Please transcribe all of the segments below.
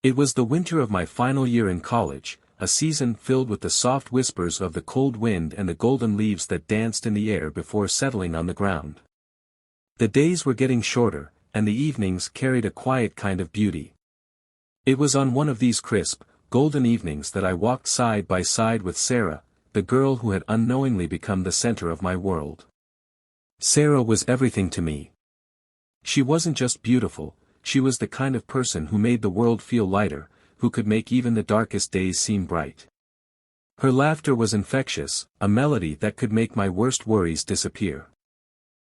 It was the winter of my final year in college, a season filled with the soft whispers of the cold wind and the golden leaves that danced in the air before settling on the ground. The days were getting shorter, and the evenings carried a quiet kind of beauty. It was on one of these crisp, golden evenings that I walked side by side with Sarah, the girl who had unknowingly become the center of my world. Sarah was everything to me. She wasn't just beautiful, she was the kind of person who made the world feel lighter, who could make even the darkest days seem bright. Her laughter was infectious, a melody that could make my worst worries disappear.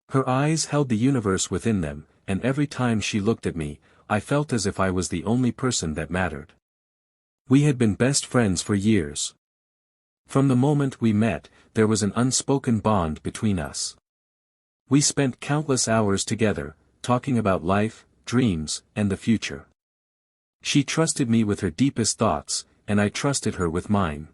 Her eyes held the universe within them, and every time she looked at me, I felt as if I was the only person that mattered. We had been best friends for years. From the moment we met, there was an unspoken bond between us. We spent countless hours together, talking about life, dreams, and the future. She trusted me with her deepest thoughts, and I trusted her with mine.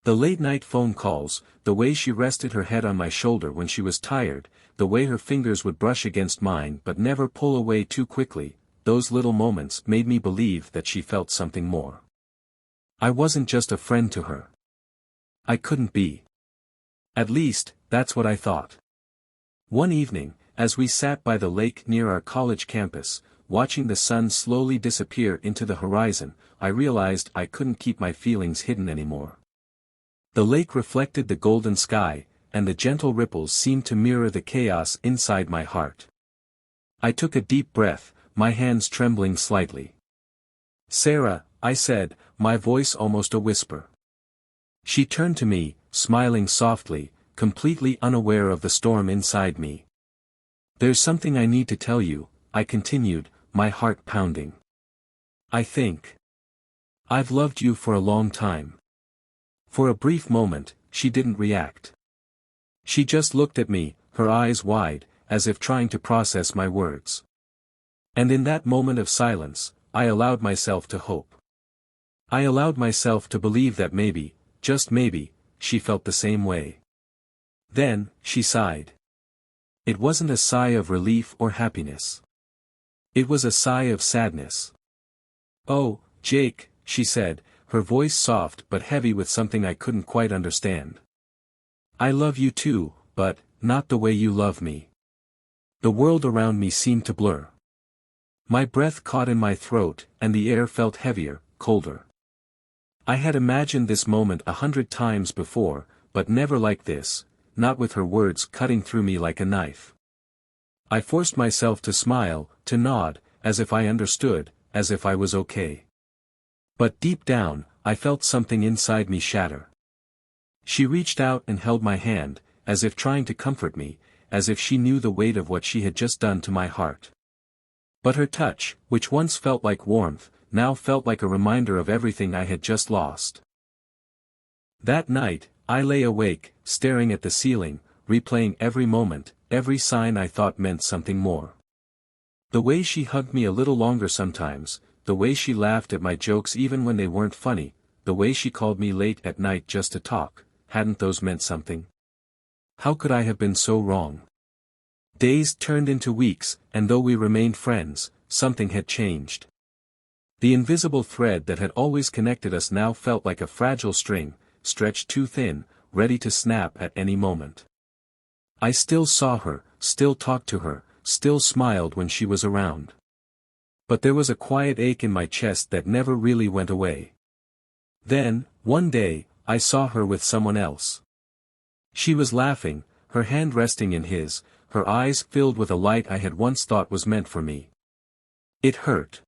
The late-night phone calls, the way she rested her head on my shoulder when she was tired, the way her fingers would brush against mine but never pull away too quickly, those little moments made me believe that she felt something more. I wasn't just a friend to her. I couldn't be. At least, that's what I thought. One evening, as we sat by the lake near our college campus, watching the sun slowly disappear into the horizon, I realized I couldn't keep my feelings hidden anymore. The lake reflected the golden sky, and the gentle ripples seemed to mirror the chaos inside my heart. I took a deep breath, my hands trembling slightly. "Sarah," I said, my voice almost a whisper. She turned to me, smiling softly, completely unaware of the storm inside me. "There's something I need to tell you," I continued, my heart pounding. "I think I've loved you for a long time." For a brief moment, she didn't react. She just looked at me, her eyes wide, as if trying to process my words. And in that moment of silence, I allowed myself to hope. I allowed myself to believe that maybe, just maybe, she felt the same way. Then, she sighed. It wasn't a sigh of relief or happiness. It was a sigh of sadness. "Oh, Jake," she said, her voice soft but heavy with something I couldn't quite understand. "I love you too, but not the way you love me." The world around me seemed to blur. My breath caught in my throat, and the air felt heavier, colder. I had imagined this moment 100 times before, but never like this, not with her words cutting through me like a knife. I forced myself to smile, to nod, as if I understood, as if I was okay. But deep down, I felt something inside me shatter. She reached out and held my hand, as if trying to comfort me, as if she knew the weight of what she had just done to my heart. But her touch, which once felt like warmth, now felt like a reminder of everything I had just lost. That night, I lay awake, staring at the ceiling, replaying every moment, every sign I thought meant something more. The way she hugged me a little longer sometimes, the way she laughed at my jokes even when they weren't funny, the way she called me late at night just to talk, hadn't those meant something? How could I have been so wrong? Days turned into weeks, and though we remained friends, something had changed. The invisible thread that had always connected us now felt like a fragile string, stretched too thin, ready to snap at any moment. I still saw her, still talked to her, still smiled when she was around. But there was a quiet ache in my chest that never really went away. Then, one day, I saw her with someone else. She was laughing, her hand resting in his, her eyes filled with a light I had once thought was meant for me. It hurt.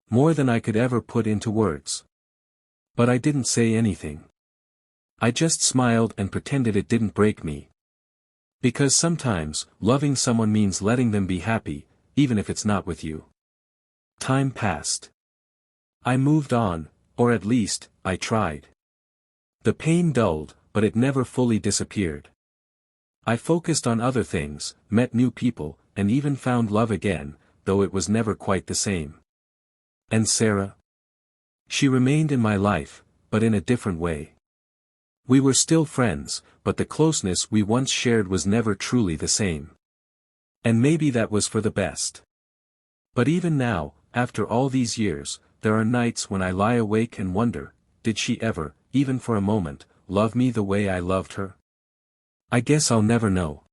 More than I could ever put into words. But I didn't say anything. I just smiled and pretended it didn't break me. Because sometimes, loving someone means letting them be happy, even if it's not with you. Time passed. I moved on, or at least, I tried. The pain dulled, but it never fully disappeared. I focused on other things, met new people, and even found love again, though it was never quite the same. And Sarah? She remained in my life, but in a different way. We were still friends, but the closeness we once shared was never truly the same. And maybe that was for the best. But even now, after all these years, there are nights when I lie awake and wonder, did she ever, even for a moment, love me the way I loved her? I guess I'll never know.